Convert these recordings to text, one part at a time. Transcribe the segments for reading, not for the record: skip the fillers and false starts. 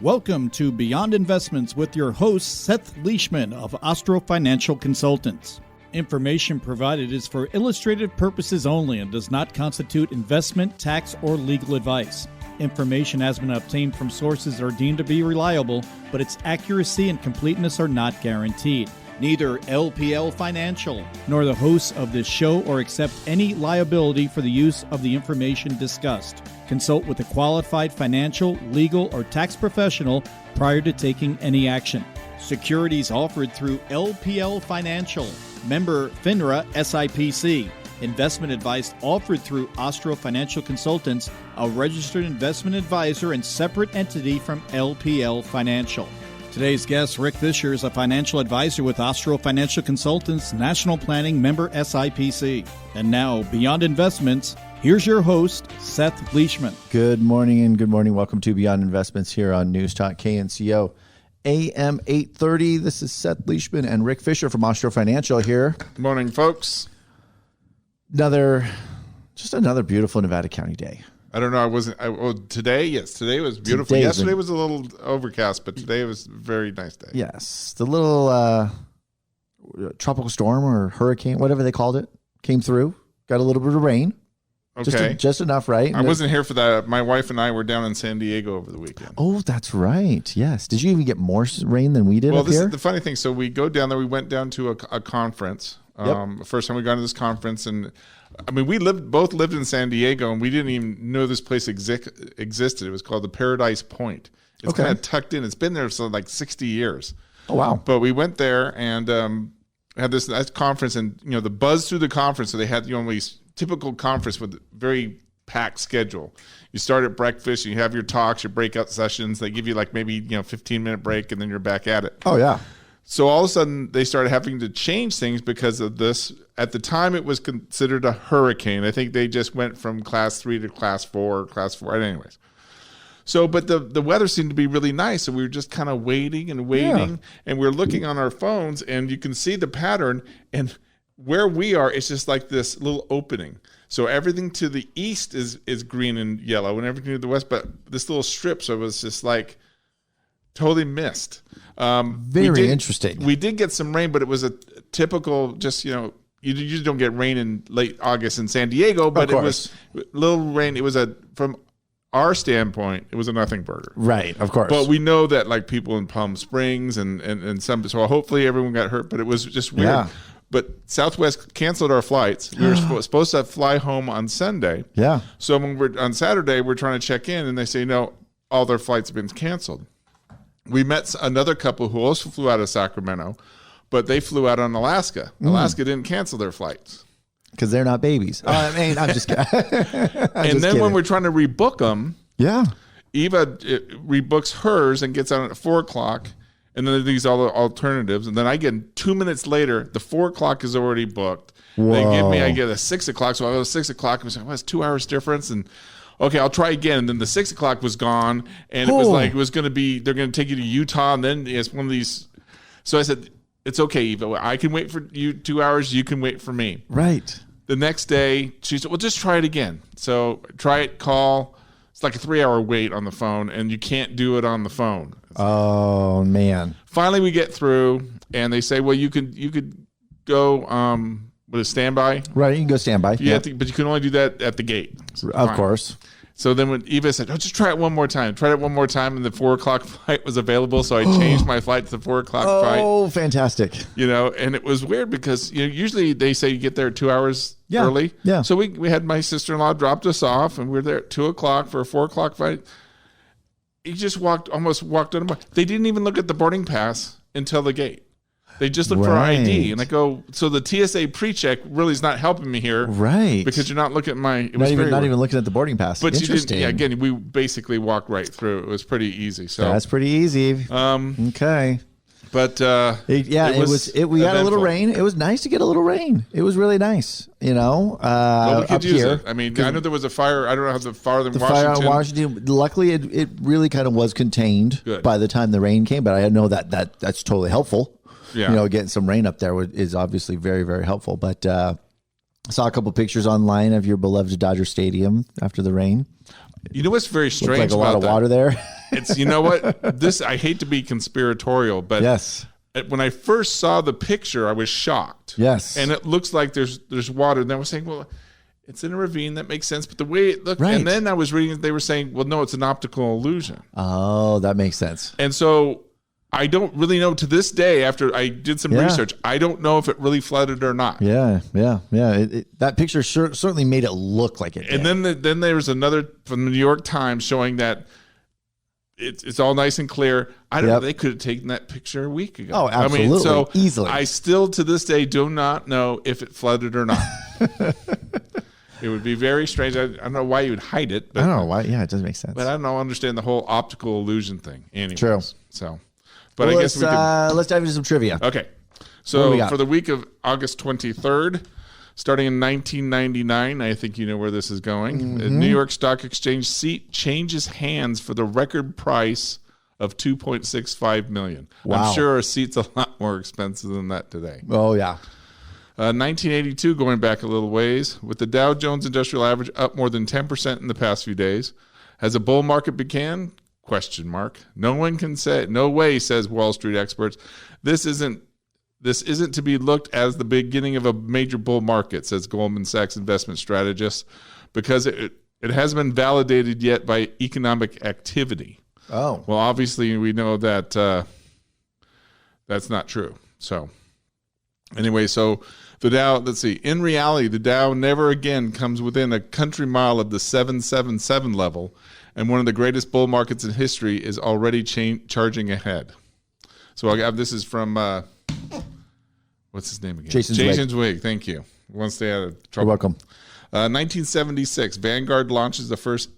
Welcome to Beyond Investments with your host, Seth Leishman of Ostrofe Financial Consultants. Information provided is for illustrative purposes only and does not constitute investment, tax, or legal advice. Information has been obtained from sources that are deemed to be reliable, but its accuracy and completeness are not guaranteed. Neither LPL Financial nor the hosts of this show or accept any liability for the use of the information discussed. Consult with a qualified financial, legal, or tax professional prior to taking any action. Securities offered through LPL Financial, member FINRA SIPC. Investment advice offered through Ostrofe Financial Consultants, a registered investment advisor and separate entity from LPL Financial. Today's guest, Rick Fisher, is a financial advisor with Ostrofe Financial Consultants, National Planning member SIPC. And now, Beyond Investments, here's your host, Seth Leishman. Good morning. Welcome to Beyond Investments here on News Talk KNCO AM 830. This is Seth Leishman and Rick Fisher from Ostrofe Financial here. Good morning, folks. Another beautiful Nevada County day. I don't know. Today, yes. Today was beautiful. Yesterday was a little overcast, but today was a very nice day. Yes. The little tropical storm or hurricane, whatever they called it, came through. Got a little bit of rain. Okay. Just enough, right? I wasn't here for that. My wife and I were down in San Diego over the weekend. Oh, that's right. Yes. Did you even get more rain than we did up here? Well, this is the funny thing. So we go down there. We went down to a conference. Yep. First time we got to this conference, and I mean, we both lived in San Diego, and we didn't even know this place existed. It was called the Paradise Point. It's kind of tucked in. It's been there for like 60 years. Oh, wow. But we went there and had this nice conference, and the buzz through the conference. So they had these typical conference with very packed schedule. You start at breakfast, you have your talks, your breakout sessions. They give you like maybe 15-minute break, and then you're back at it. Oh, yeah. So all of a sudden, they started having to change things because of this. At the time, it was considered a hurricane. I think they just went from class 3 to class 4. Anyways. So, but the weather seemed to be really nice. So we were just kind of waiting. And we're looking on our phones, and you can see the pattern. And where we are, it's just like this little opening. So everything to the east is green and yellow, and everything to the west. But this little strip, so it was just like totally missed. Very interesting. We did get some rain, but it was a typical, you usually don't get rain in late August in San Diego, but it was little rain. It was from our standpoint, it was a nothing burger. Right, of course. But we know that like people in Palm Springs and some, so hopefully everyone got hurt, but it was just weird. Yeah. But Southwest canceled our flights. We were supposed to fly home on Sunday. Yeah. So when on Saturday, we're trying to check in, and they say, no, all their flights have been canceled. We met another couple who also flew out of Sacramento, but they flew out on Alaska. Alaska didn't cancel their flights. Because they're not babies. I'm just kidding. When we're trying to rebook them, Eva rebooks hers and gets on at 4 o'clock, and then these other alternatives. And then I get 2 minutes later, the 4 o'clock is already booked. Whoa. I get a 6 o'clock, so I go to 6 o'clock, and I was like, well, it's 2 hours difference, and okay, I'll try again. And then the 6 o'clock was gone, and it was like, they're going to take you to Utah, and then it's one of these. So I said, it's okay, Eva. I can wait for you 2 hours. You can wait for me. Right. The next day, she said, well, just try it again. So try it, call. It's like a 3-hour wait on the phone, and you can't do it on the phone. Oh, man. Finally, we get through, and they say, well, you could go with a standby. Right, you can go standby. But you can only do that at the gate. Of course. So then when Eva said, just try it one more time. Tried it one more time, and the 4 o'clock flight was available, so I changed my flight to the 4 o'clock flight. Oh, fantastic. And it was weird because usually they say you get there 2 hours early. Yeah. So we had my sister-in-law dropped us off, and we were there at 2 o'clock for a 4 o'clock flight. He just almost walked on. They didn't even look at the boarding pass until the gate. They just look for our ID. And I go, so the TSA pre-check really is not helping me here. Right. Because you're not looking at my... Not even looking at the boarding pass. But interesting. You didn't, again, we basically walked right through. It was pretty easy. So that's pretty easy. Okay. But we got a little rain. It was nice to get a little rain. It was really nice, well, we could up use here. it. I mean, I know there was a fire. I don't know how the fire in Washington. Fire in Washington. Luckily, it really kind of was contained by the time the rain came. But I know that's totally helpful. Yeah. Getting some rain up there is obviously very, very helpful. But I saw a couple pictures online of your beloved Dodger Stadium after the rain. You know what's very strange? Looks like a lot of water there. It's, you know what? This, I hate to be conspiratorial, but yes, when I first saw the picture, I was shocked. Yes. And it looks like there's water. And I was saying, well, it's in a ravine. That makes sense. But the way it looked, right. And then I was reading, they were saying, well, no, it's an optical illusion. Oh, that makes sense. And so I don't really know to this day, after I did some research, I don't know if it really flooded or not. Yeah. That picture certainly made it look like it did. And then there was another from the New York Times showing that it's all nice and clear. I don't know. They could have taken that picture a week ago. Oh, absolutely. So easily. I still, to this day, do not know if it flooded or not. It would be very strange. I don't know why you would hide it. But, I don't know why. Yeah, it doesn't make sense. But I don't understand the whole optical illusion thing. Anyways, true. So, but I guess let's dive into some trivia. Okay. So for the week of August 23rd, starting in 1999, I think you know where this is going. Mm-hmm. The New York Stock Exchange seat changes hands for the record price of $2.65 million. Wow. I'm sure a seat's a lot more expensive than that today. Oh, yeah. 1982, going back a little ways, with the Dow Jones Industrial Average up more than 10% in the past few days. Has a bull market began? Question mark. No one can say, no way, says Wall Street experts. This isn't to be looked as the beginning of a major bull market, says Goldman Sachs investment strategist, because it hasn't been validated yet by economic activity. Oh. Well, obviously, we know that that's not true. So, anyway, so the Dow, let's see. In reality, the Dow never again comes within a country mile of the 777 level, and one of the greatest bull markets in history is already charging ahead. So, this is from... what's his name again? Jason Zweig. Thank you. One stay out of trouble. You're welcome. 1976, Vanguard launches the first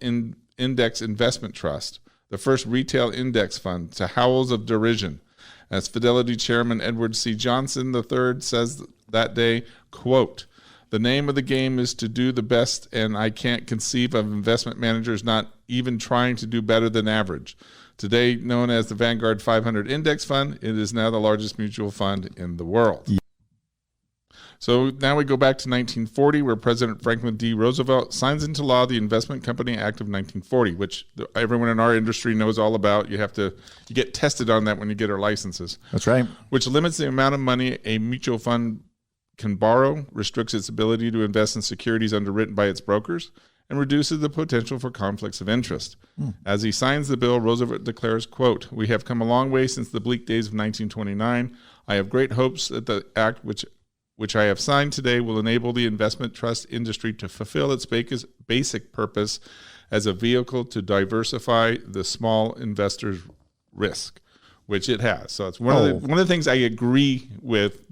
index investment trust, the first retail index fund, to howls of derision. As Fidelity Chairman Edward C. Johnson III says that day, quote, "The name of the game is to do the best, and I can't conceive of investment managers not even trying to do better than average. Today known as the Vanguard 500 Index Fund, it is now the largest mutual fund in the world." Yeah. So now we go back to 1940, where President Franklin D. Roosevelt signs into law the Investment Company Act of 1940, which everyone in our industry knows all about. You get tested on that when you get our licenses. That's right. Which limits the amount of money a mutual fund can borrow, restricts its ability to invest in securities underwritten by its brokers, and reduces the potential for conflicts of interest. As he signs the bill, Roosevelt declares, quote, "We have come a long way since the bleak days of 1929. I have great hopes that the act which I have signed today will enable the investment trust industry to fulfill its basic purpose as a vehicle to diversify the small investor's risk," which it has. So it's one of the things I agree with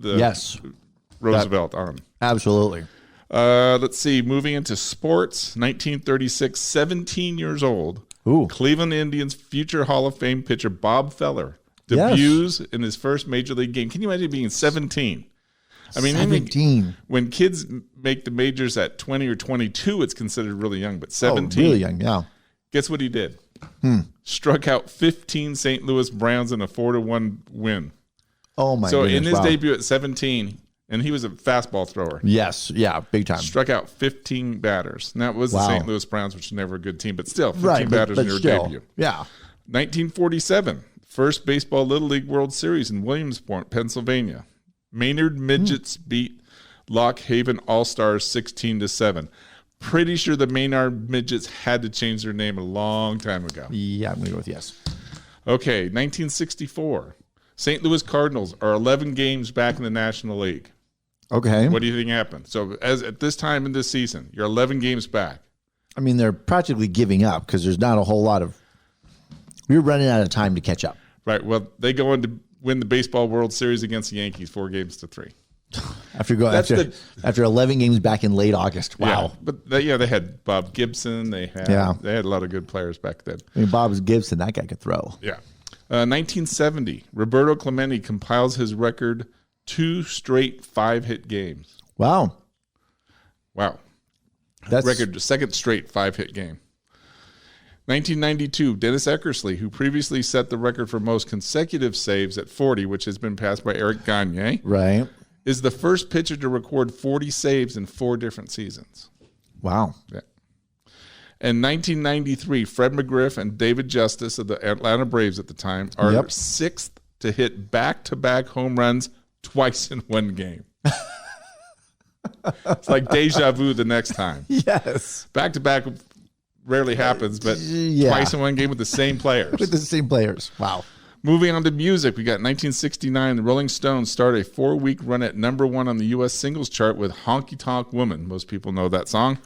Roosevelt on. Absolutely. Let's see. Moving into sports, 1936, 17 years old. Ooh. Cleveland Indians future Hall of Fame pitcher Bob Feller debuts in his first major league game. Can you imagine being 17? I mean, 17. When kids make the majors at 20 or 22, it's considered really young. But 17, really young, yeah. Guess what he did? Struck out 15 St. Louis Browns in a 4-1 win. Oh my! So goodness, in his debut at 17. And he was a fastball thrower. Yes, yeah, big time. Struck out 15 batters. And that was the St. Louis Browns, which is never a good team, but still, 15 batters in your debut. Yeah. 1947, first Baseball Little League World Series in Williamsport, Pennsylvania. Maynard Midgets beat Lock Haven All-Stars 16-7. Pretty sure the Maynard Midgets had to change their name a long time ago. Yeah, I'm going to go with yes. Okay, 1964. St. Louis Cardinals are 11 games back in the National League. Okay. What do you think happened? So at this time in this season, you're 11 games back. I mean, they're practically giving up because there's not a whole lot of – we're running out of time to catch up. Right. Well, they go on to win the Baseball World Series against the Yankees 4-3. After 11 games back in late August. Wow. Yeah, but they had Bob Gibson. They had a lot of good players back then. I mean, Bob Gibson, that guy could throw. Yeah. 1970, Roberto Clemente compiles his record 2 straight 5-hit games. Wow. That's record, second straight 5-hit game. 1992, Dennis Eckersley, who previously set the record for most consecutive saves at 40, which has been passed by Eric Gagne, right, is the first pitcher to record 40 saves in 4 different seasons. Wow. Yeah. In 1993, Fred McGriff and David Justice of the Atlanta Braves at the time are sixth to hit back-to-back home runs twice in one game. It's like deja vu the next time. Yes. Back-to-back rarely happens, but twice in one game with the same players. With the same players. Wow. Moving on to music, we got 1969, the Rolling Stones started a 4-week run at #1 on the U.S. singles chart with Honky Tonk Woman. Most people know that song.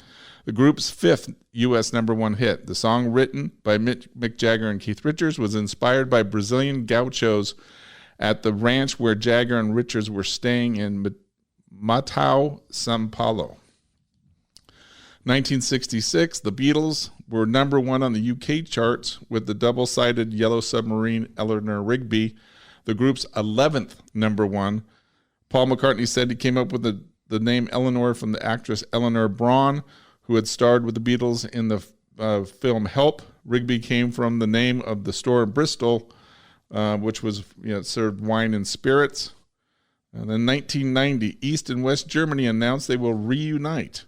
The group's 5th U.S. #1 hit. The song, written by Mick Jagger and Keith Richards, was inspired by Brazilian gauchos at the ranch where Jagger and Richards were staying in Matau, São Paulo. 1966, the Beatles were #1 on the UK charts with the double-sided Yellow Submarine Eleanor Rigby, the group's 11th #1. Paul McCartney said he came up with the name Eleanor from the actress Eleanor Braun, who had starred with the Beatles in the film Help. Rigby came from the name of the store in Bristol, which was served wine and spirits. And then 1990, East and West Germany announced they will reunite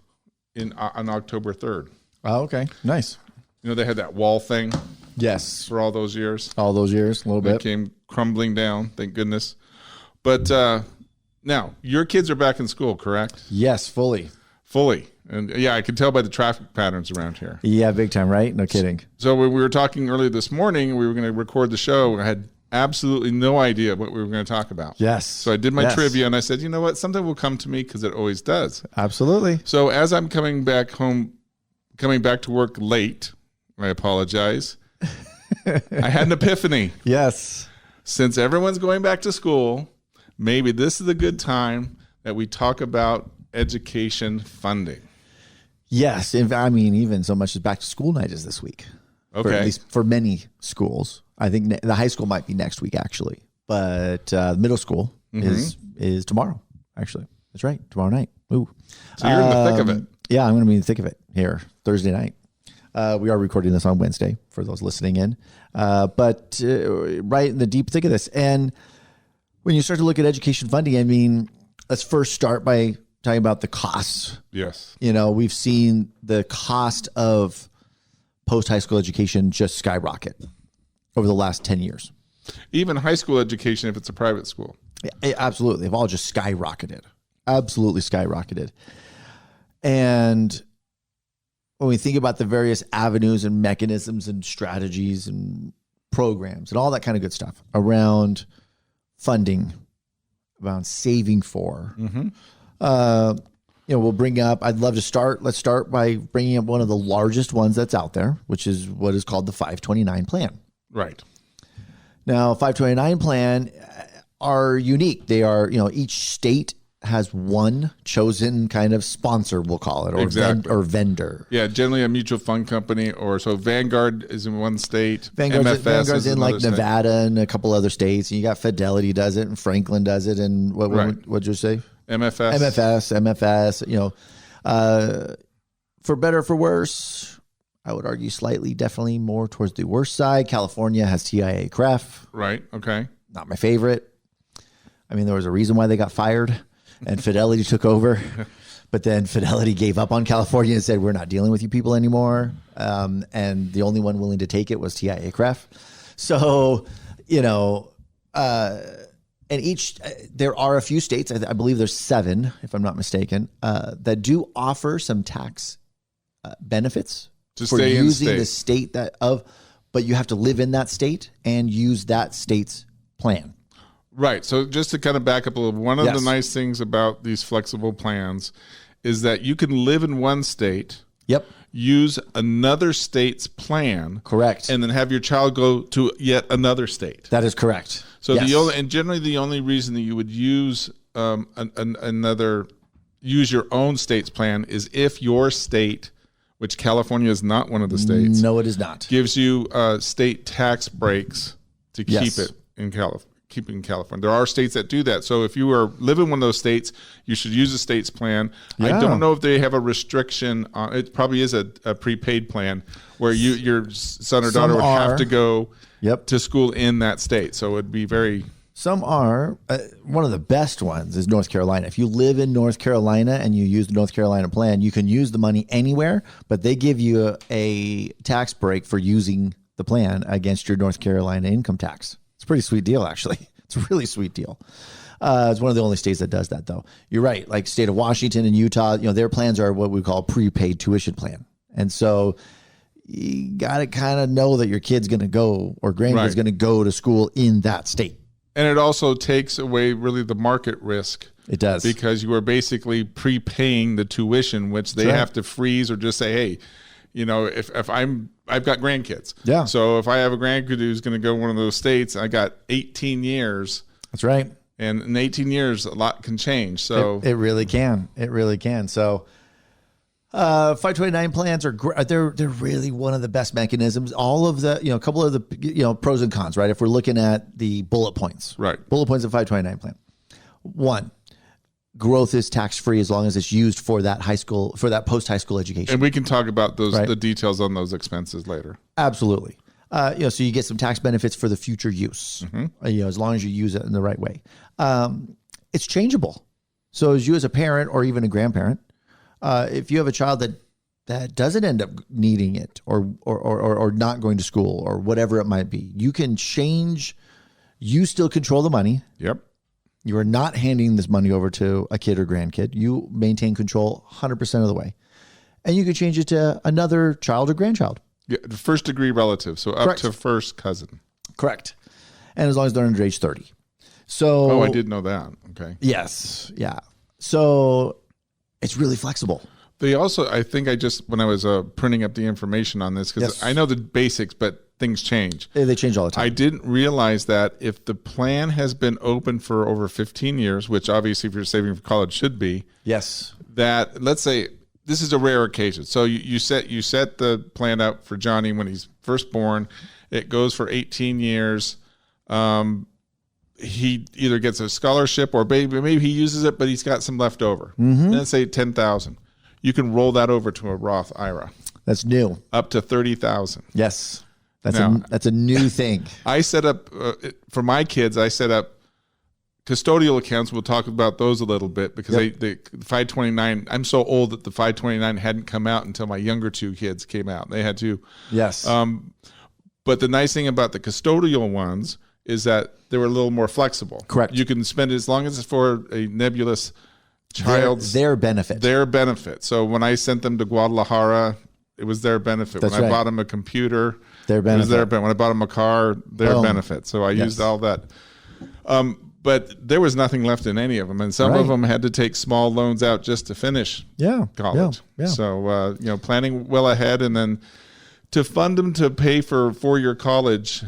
on October 3rd. Oh, okay. Nice. They had that wall thing. Yes. For all those years. All those years, a little bit. It came crumbling down, thank goodness. But now, your kids are back in school, correct? Yes, fully. Fully. And yeah, I can tell by the traffic patterns around here. Yeah, big time, right? No kidding. So when we were talking earlier this morning, we were going to record the show. I had absolutely no idea what we were going to talk about. Yes. So I did my trivia, and I said, you know what? Something will come to me because it always does. Absolutely. So as I'm coming back to work late, I apologize. I had an epiphany. Yes. Since everyone's going back to school, maybe this is a good time that we talk about education funding. Yes. I mean, even so much as back to school night is this week. Okay. At least for many schools. I think the high school might be next week, actually. But middle school is tomorrow, actually. That's right. Tomorrow night. Ooh. So you're in the thick of it. Yeah, I'm going to be in the thick of it here Thursday night. We are recording this on Wednesday for those listening in. But right in the deep thick of this. And when you start to look at education funding, I mean, let's first start by talking about the costs. Yes. We've seen the cost of post-high school education just skyrocket over the last 10 years. Even high school education, if it's a private school. Yeah, absolutely. They've all just skyrocketed. Absolutely skyrocketed. And when we think about the various avenues and mechanisms and strategies and programs and all that kind of good stuff around funding, around saving for, we'll bring up, let's start by bringing up one of the largest ones that's out there, which is what is called the 529 plan. Right. Now, 529 plan are unique. They are, each state has one chosen kind of sponsor, we'll call it, or vendor. Yeah, generally a mutual fund company, or so Vanguard is in one state. Vanguard's in like Nevada and a couple other states. And you got Fidelity does it, and Franklin does it, and what'd you say? MFS. For better or for worse, I would argue slightly, definitely more towards the worst side. California has TIAA-CREF. Right. Okay. Not my favorite. I mean, there was a reason why they got fired, and Fidelity took over. But then Fidelity gave up on California and said, we're not dealing with you people anymore. And the only one willing to take it was TIAA-CREF. So, and there are a few states, I believe there's 7, if I'm not mistaken, that do offer some tax benefits for using the state but you have to live in that state and use that state's plan. Right. So just to kind of back up a little, one of the nice things about these flexible plans is that you can live in one state. Yep. Use another state's plan. Correct. And then have your child go to yet another state. That is correct. So generally the only reason that you would use use your own state's plan is if your state, which California is not one of the states. No, it is not. Gives you state tax breaks to keep it in California. Keep it in California. There are states that do that. So if you live in one of those states, you should use a state's plan. Yeah. I don't know if they have a restriction on it. Probably is a prepaid plan where your son or daughter would have to go to school in that state. So it'd be very Some are. One of the best ones is North Carolina. If you live in North Carolina and you use the North Carolina plan, you can use the money anywhere, but they give you a tax break for using the plan against your North Carolina income tax. It's a pretty sweet deal, actually. It's a really sweet deal. It's one of the only states that does that, though. You're right. Like state of Washington and Utah, their plans are what we call prepaid tuition plan. And so you got to kind of know that your kid's going to go or grandkid's going to go to school in that state. And it also takes away really the market risk. It does. Because you are basically prepaying the tuition, which they have to freeze or just say, hey, if I've got grandkids. Yeah. So if I have a grandkid who's going to go one of those states, I got 18 years. That's right. And in 18 years, a lot can change. So it really can. It really can. So 529 plans are they're really one of the best mechanisms. All of the, a couple of the, pros and cons, right? If we're looking at the bullet points, right? Bullet points of 529 plan. One, growth is tax-free as long as it's used for that post high school education. And we can talk about the details on those expenses later. Absolutely. So you get some tax benefits for the future use, as long as you use it in the right way. It's changeable. So as you as a parent or even a grandparent, if you have a child that doesn't end up needing it or not going to school or whatever it might be, you can change. You still control the money. Yep. You are not handing this money over to a kid or grandkid. You maintain control 100% of the way. And you could change it to another child or grandchild. Yeah, the first degree relative, so up to first cousin. Correct. And as long as they're under age 30. So I did know that. Okay. Yes. Yeah. So it's really flexible. They also, I think when I was printing up the information on this, because I know the basics, but things change. They change all the time. I didn't realize that if the plan has been open for over 15 years, which obviously if you're saving for college should be. Yes. That, let's say, this is a rare occasion. So you set the plan up for Johnny when he's first born. It goes for 18 years. He either gets a scholarship or maybe he uses it, but he's got some left over. Mm-hmm. Let's say $10,000. You can roll that over to a Roth IRA. That's new. Up to $30,000. Yes, that's a new thing. I set up for my kids. I set up custodial accounts. We'll talk about those a little bit because the 529. I'm so old that the 529 hadn't come out until my younger two kids came out. They had to. Yes. But the nice thing about the custodial ones is that they were a little more flexible. Correct. You can spend it as long as it's for a nebulous child's their benefit. Their benefit. So when I sent them to Guadalajara, it was their benefit. That's when right. I bought them a computer, their benefit. It was their benefit. When I bought them a car, their benefit. So I used all that. But there was nothing left in any of them, and some of them had to take small loans out just to finish college. Yeah. So planning well ahead, and then to fund them to pay for 4-year college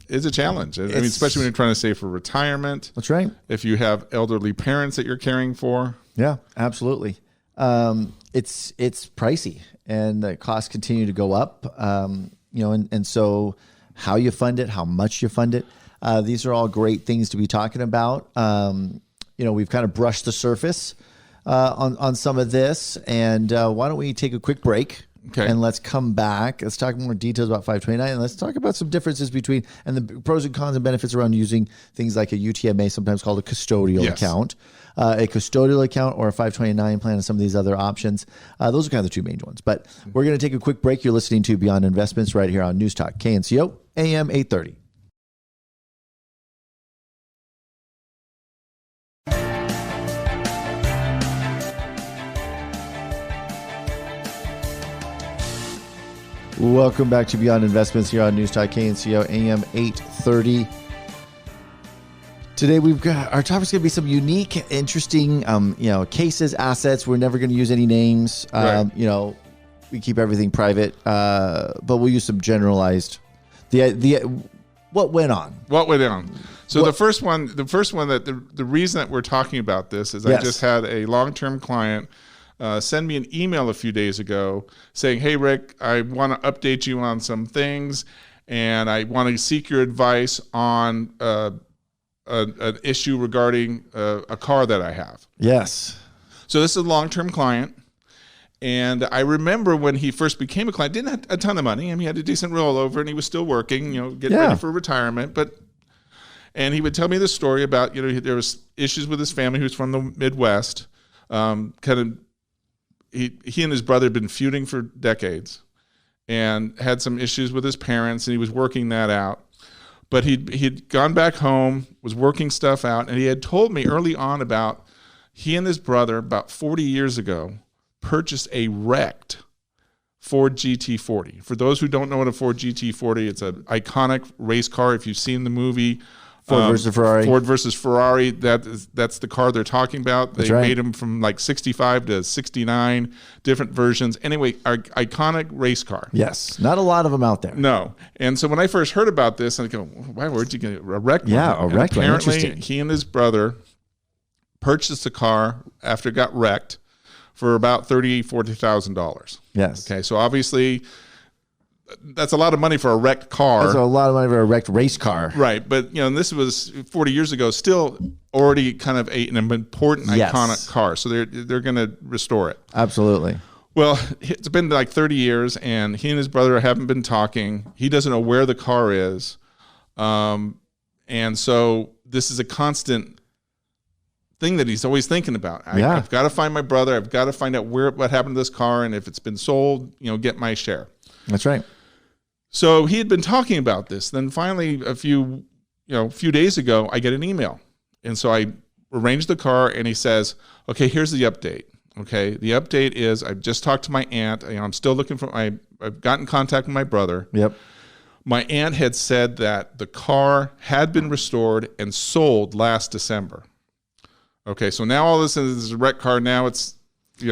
is a challenge. I mean, especially when you're trying to save for retirement. That's right. If you have elderly parents that you're caring for. Yeah, absolutely. It's pricey, and the costs continue to go up. And so how you fund it, how much you fund it. These are all great things to be talking about. We've kind of brushed the surface on some of this, and why don't we take a quick break? Okay. And let's come back. Let's talk more details about 529, and let's talk about some differences between and the pros and cons and benefits around using things like a UTMA, sometimes called a custodial account, a custodial account, or a 529 plan, and some of these other options. Those are kind of the two main ones. But we're going to take a quick break. You're listening to Beyond Investments right here on News Talk KNCO AM 830. Welcome back to Beyond Investments here on News Talk KNCO AM 830. Today we've got our topic's going to be some unique, interesting, cases, assets. We're never going to use any names. We keep everything private, but we'll use some generalized. What went on? So the first one that the reason that we're talking about this is I just had a long-term client send me an email a few days ago saying, "Hey, Rick, I want to update you on some things, and I want to seek your advice on an issue regarding a car that I have." Yes. So this is a long-term client, and I remember when he first became a client, didn't have a ton of money. I mean, he had a decent rollover, and he was still working, getting ready for retirement. And he would tell me the story about, there was issues with his family who's from the Midwest. He and his brother had been feuding for decades and had some issues with his parents, and he was working that out. But he'd gone back home, was working stuff out, and he had told me early on about he and his brother about 40 years ago purchased a wrecked Ford GT40. For those who don't know what a Ford GT40, it's an iconic race car. If you've seen the movie Ford versus Ferrari, that's the car they're talking about. They made them from like 65 to 69, different versions. Anyway, our iconic race car. Yes, not a lot of them out there. No. And so when I first heard about this, I go, where'd you get a wrecked one? Yeah, a wrecked one. Apparently, he and his brother purchased a car after it got wrecked for about $40,000. Yes. Okay, so obviously that's a lot of money for a wrecked car. That's a lot of money for a wrecked race car. Right, but and this was 40 years ago, still already kind of an important iconic car. So they're going to restore it. Absolutely. Well, it's been like 30 years, and he and his brother haven't been talking. He doesn't know where the car is. And so this is a constant thing that he's always thinking about. I've got to find my brother. I've got to find out what happened to this car, and if it's been sold, get my share. That's right. So he had been talking about this. Then finally, a few days ago, I get an email, and so I arranged the car, and he says, "Okay, here's the update. Okay, the update is I've just talked to my aunt. I'm still looking for I've gotten in contact with my brother. Yep. My aunt had said that the car had been restored and sold last December. Okay, so now all this is a wrecked car. Now it's,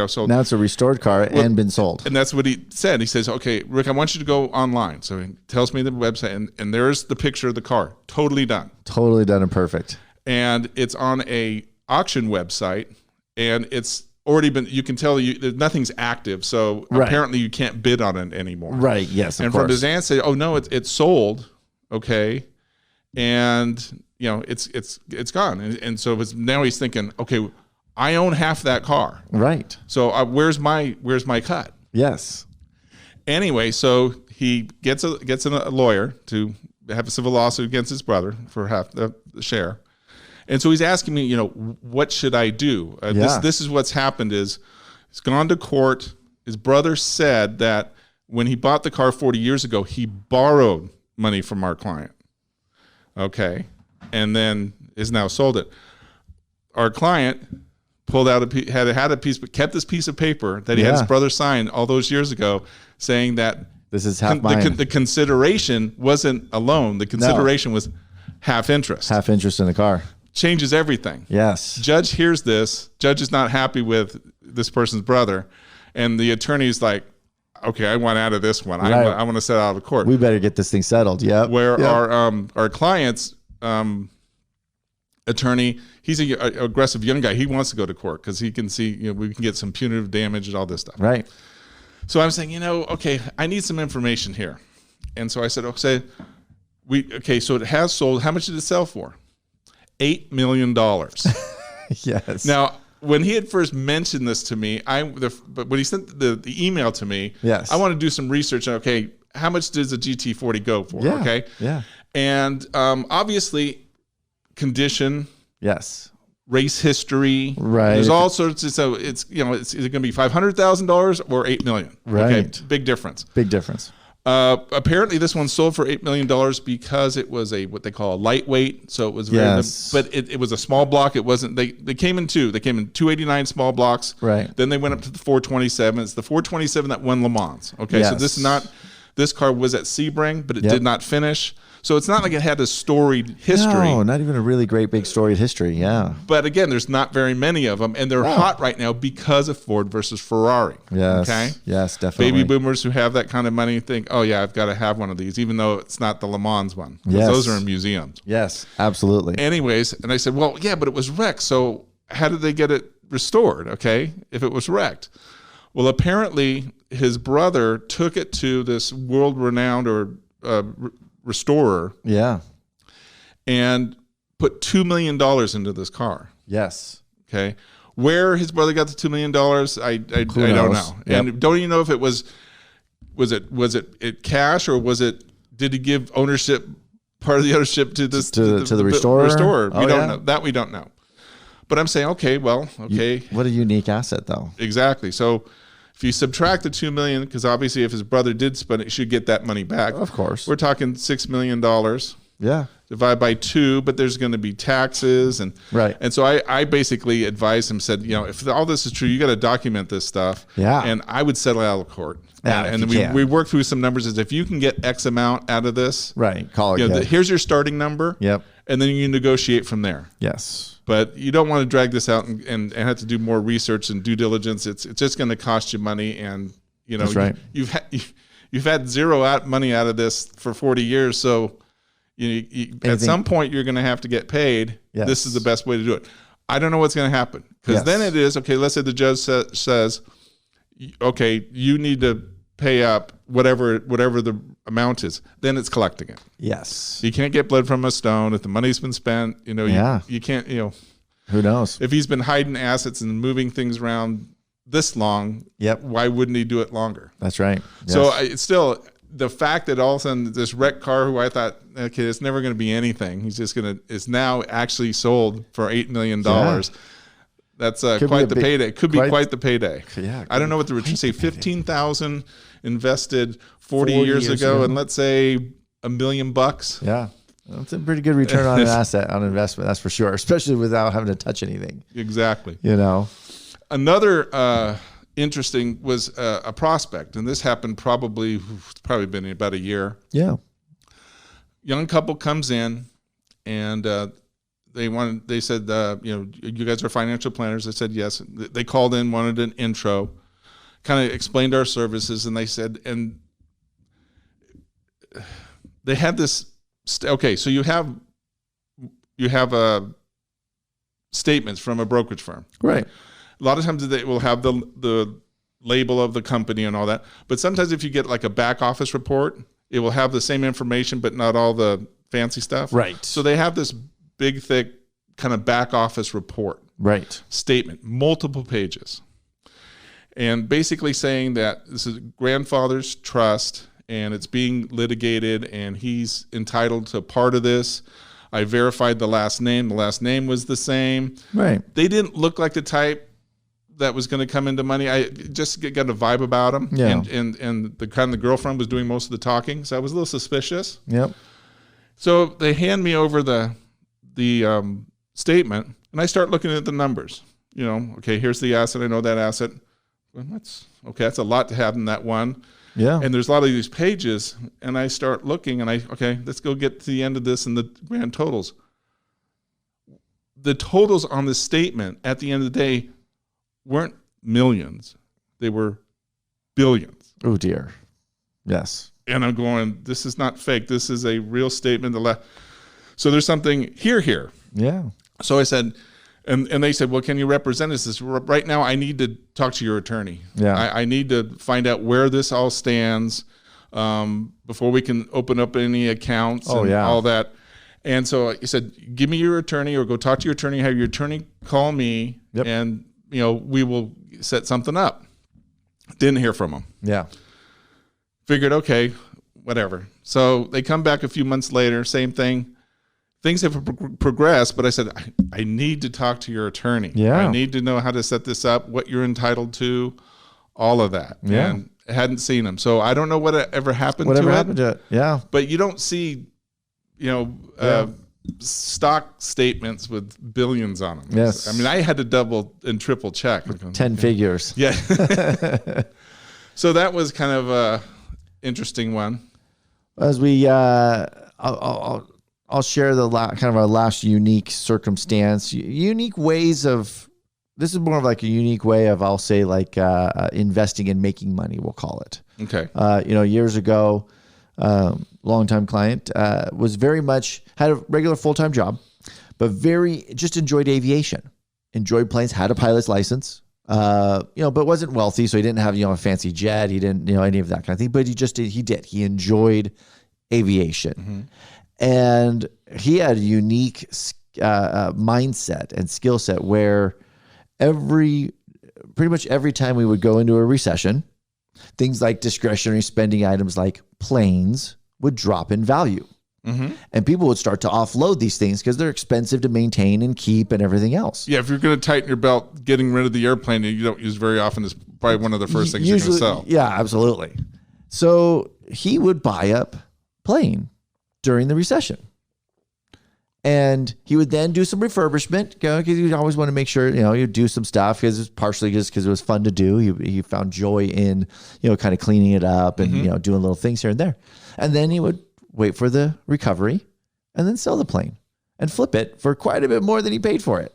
so now it's a restored car and been sold. And that's what he said. He says, okay, Rick, I want you to go online. So he tells me the website, and there's the picture of the car. Totally done. Totally done and perfect. And it's on a auction website, and it's already been, you can tell nothing's active. So apparently you can't bid on it anymore. Right, yes, of and course. from his aunt said, oh, no, it's sold. Okay. And it's gone. And so now he's thinking, okay, I own half that car. Right. So where's my cut? Yes. Anyway, so he gets a lawyer to have a civil lawsuit against his brother for half the share. And so he's asking me, what should I do? This is what's happened is he's gone to court. His brother said that when he bought the car 40 years ago, he borrowed money from our client. Okay. And then is now sold it. Our client pulled out kept this piece of paper that he had his brother sign all those years ago, saying that this is half mine. The consideration wasn't a loan. The consideration was half interest. Half interest in the car. Changes everything. Yes. Judge hears this. Judge is not happy with this person's brother, and the attorney's like, okay, I want out of this one. Right. I want to set out of court. We better get this thing settled. Yeah. Where our client's attorney, he's an aggressive young guy. He wants to go to court because he can see, we can get some punitive damage and all this stuff. Right. So I'm saying, okay, I need some information here. And so I said, so it has sold. How much did it sell for? $8 million. Yes. Now, when he had first mentioned this to me, but when he sent the email to me, yes, I want to do some research. Okay, how much does a GT40 go for? Yeah. Okay. Yeah. And obviously, condition. Yes. Race history. Right. There's all sorts of, so it's it's either going to be $500,000 or $8 million. Right. Okay. Big difference. Big difference. Apparently this one sold for $8 million because it was what they call a lightweight. So it was very, but it was a small block. It wasn't, they came in two. They came in 289 small blocks. Right. Then they went up to the 427. It's the 427 that won Le Mans. Okay. Yes. So this car was at Sebring, but it did not finish. So it's not like it had a storied history. No, not even a really great big storied history. Yeah. But again, there's not very many of them, and they're hot right now because of Ford versus Ferrari. Yes. Okay. Yes, definitely. Baby boomers who have that kind of money think, oh yeah, I've got to have one of these, even though it's not the Le Mans one. Yes. Those are in museums. Yes, absolutely. Anyways, and I said, well, yeah, but it was wrecked. So how did they get it restored? Okay, if it was wrecked. Well, apparently his brother took it to this world-renowned restorer. Yeah. And put $2 million into this car. Yes. Okay. Where his brother got the $2 million, I don't know. Yep. And don't you know if it was it cash, or did he give ownership part of the ownership to this to the restorer. We don't know that. We don't know. But I'm saying, okay. What a unique asset, though. Exactly. So if you subtract the $2 million, because obviously if his brother did spend it, he should get that money back. Of course. We're talking $6 million. Yeah. Divide by 2, but there's going to be taxes right. And so I basically advised him, said, if all this is true, you got to document this stuff. Yeah. And I would settle out of court. Yeah, and then we worked through some numbers as if you can get X amount out of this. Right. Call it. Here's your starting number. Yep. And then you negotiate from there. Yes. But you don't want to drag this out and have to do more research and due diligence. It's just going to cost you money. And, That's right. you've had zero money out of this for 40 years. So at some point you're going to have to get paid. Yes. This is the best way to do it. I don't know what's going to happen. Because then it is, okay, let's say the judge says, okay, you need to pay up whatever the amount is. Then it's collecting it. Yes. You can't get blood from a stone. If the money's been spent, you can't, Who knows? If he's been hiding assets and moving things around this long, why wouldn't he do it longer? That's right. Yes. So it's still the fact that all of a sudden this wrecked car, who I thought, okay, it's never going to be anything. Is now actually sold for $8 million. Yeah. That's quite the payday. Could be quite the payday. Yeah. I don't know what the return say. 15,000 invested 40 years ago, and let's say $1 million. Yeah. That's a pretty good return on an asset, on investment. That's for sure, especially without having to touch anything. Exactly. Another interesting was a prospect, and this happened probably been about a year. Yeah. Young couple comes in, and they said, you guys are financial planners. I said yes. They called in, wanted an intro, kind of explained our services, and they said, and they had this. Okay, so you have statements from a brokerage firm, right? A lot of times they will have the label of the company and all that, but sometimes if you get like a back office report, it will have the same information but not all the fancy stuff, right? So they have this big, thick kind of back office report, right? Statement, multiple pages, and basically saying that this is grandfather's trust. And it's being litigated, and he's entitled to part of this. I verified the last name. The last name was the same. Right. They didn't look like the type that was going to come into money. I just got a vibe about them. Yeah. And the girlfriend was doing most of the talking, so I was a little suspicious. Yep. So they hand me over the statement, and I start looking at the numbers. Okay, here's the asset. I know that asset. Well, that's a lot to have in that one. Yeah. And there's a lot of these pages, and I start looking, and let's go get to the end of this and the grand totals. The totals on the statement at the end of the day weren't millions. They were billions. Oh, dear. Yes. And I'm going, this is not fake. This is a real statement. So there's something here. Yeah. So I said, and they said, well, can you represent us? This right now, I need to talk to your attorney. Yeah. I need to find out where this all stands before we can open up any accounts and all that. And so he said, give me your attorney or go talk to your attorney, have your attorney call me, and we will set something up. Didn't hear from him. Yeah. Figured, okay, whatever. So they come back a few months later, same thing. Things have progressed, but I said, I need to talk to your attorney. Yeah. I need to know how to set this up, what you're entitled to, all of that. Yeah. And I hadn't seen him. So I don't know what ever happened to it. Yeah. But you don't see, stock statements with billions on them. Yes. I mean, I had to double and triple check. 10 figures. Yeah. So that was kind of a interesting one. As we, I'll share our last unique circumstance, unique ways of, this is more of like a unique way of, I'll say like investing and making money, we'll call it. Okay. Years ago, longtime client, was very much, had a regular full-time job, but just enjoyed aviation, enjoyed planes, had a pilot's license, but wasn't wealthy. So he didn't have, a fancy jet. He didn't, any of that kind of thing, but he enjoyed aviation. Mm-hmm. And he had a unique mindset and skill set where pretty much every time we would go into a recession, things like discretionary spending items like planes would drop in value. And people would start to offload these things because they're expensive to maintain and keep and everything else. Yeah, if you're going to tighten your belt, getting rid of the airplane that you don't use very often is probably one of the first things you're going to sell. Yeah, absolutely. So he would buy up plane during the recession. And he would then do some refurbishment because he would always want to make sure, he'd do some stuff because it's partially just because it was fun to do. He found joy in, kind of cleaning it up and, doing little things here and there. And then he would wait for the recovery and then sell the plane and flip it for quite a bit more than he paid for it.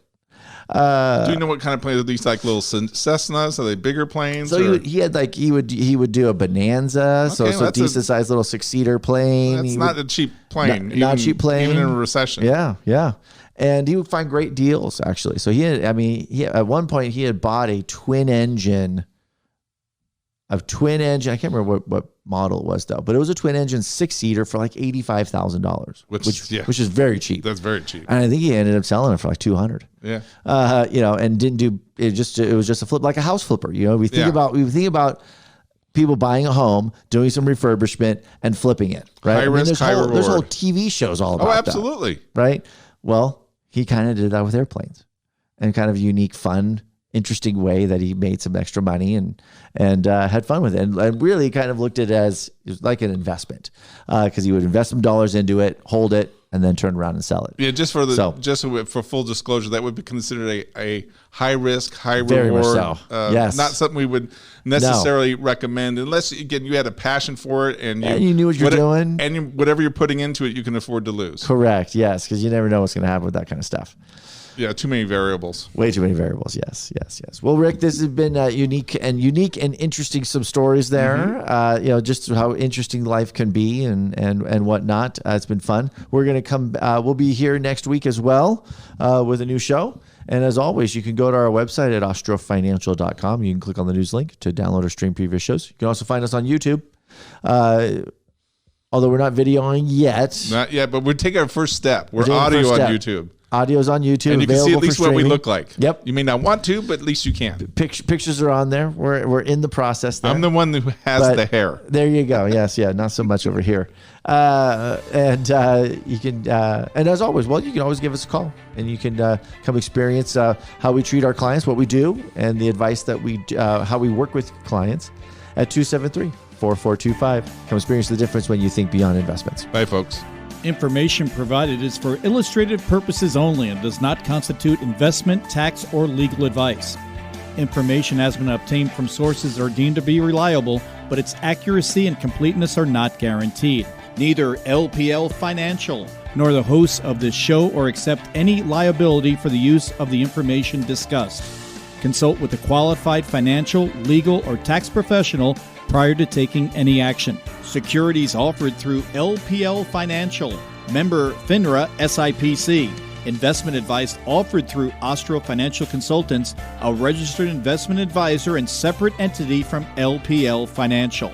Do you know what kind of planes are these? Like little Cessnas? Are they bigger planes? So he would do a Bonanza, so decent sized little 6-seater plane. That's not a cheap plane. Not a cheap plane, even in a recession. Yeah. And he would find great deals actually. So he at one point he had bought a twin engine. I can't remember what model it was though, but it was a twin engine 6-seater for like $85,000, which is very cheap. That's very cheap. And I think he ended up selling it for like $200. Yeah. And didn't do it. It was just a flip, like a house flipper. We think about people buying a home, doing some refurbishment, and flipping it. Right. High risk, high reward. There's whole TV shows all about that. Oh, absolutely. Right. Well, he kind of did that with airplanes, and kind of unique, fun, interesting way that he made some extra money and had fun with it, and really kind of looked at it as like an investment because he would invest some dollars into it, hold it, and then turn around and sell it. Yeah, just for full disclosure, that would be considered a high risk, high Very reward. Much so. Yes. Not something we would necessarily recommend unless again you had a passion for it and you knew what you're doing, and whatever you're putting into it, you can afford to lose. Correct. Yes, because you never know what's going to happen with that kind of stuff. Yeah, too many variables. Way too many variables. Yes. Well, Rick, this has been unique and interesting. Some stories there. Just how interesting life can be and whatnot. It's been fun. We're gonna come. We'll be here next week as well with a new show. And as always, you can go to our website at ostrofefinancial.com. You can click on the news link to download or stream previous shows. You can also find us on YouTube. Although we're not videoing yet. Not yet, but we're taking our first step. We're audio on YouTube. Audio's on YouTube. And you can see at least what we look like. Yep. You may not want to, but at least you can. Pictures are on there. We're in the process there. I'm the one who has the hair. There you go. Yes. Yeah. Not so much over here. You can, and as always, you can always give us a call and you can come experience how we treat our clients, what we do, and the advice that how we work with clients at 273-4425. Come experience the difference when you think beyond investments. Bye, folks. Information provided is for illustrative purposes only and does not constitute investment, tax, or legal advice. Information has been obtained from sources that are deemed to be reliable, but its accuracy and completeness are not guaranteed. Neither LPL Financial nor the hosts of this show or accept any liability for the use of the information discussed. Consult with a qualified financial, legal, or tax professional prior to taking any action. Securities offered through LPL Financial, member FINRA SIPC. Investment advice offered through Ostrofe Financial Consultants, a registered investment advisor and separate entity from LPL Financial.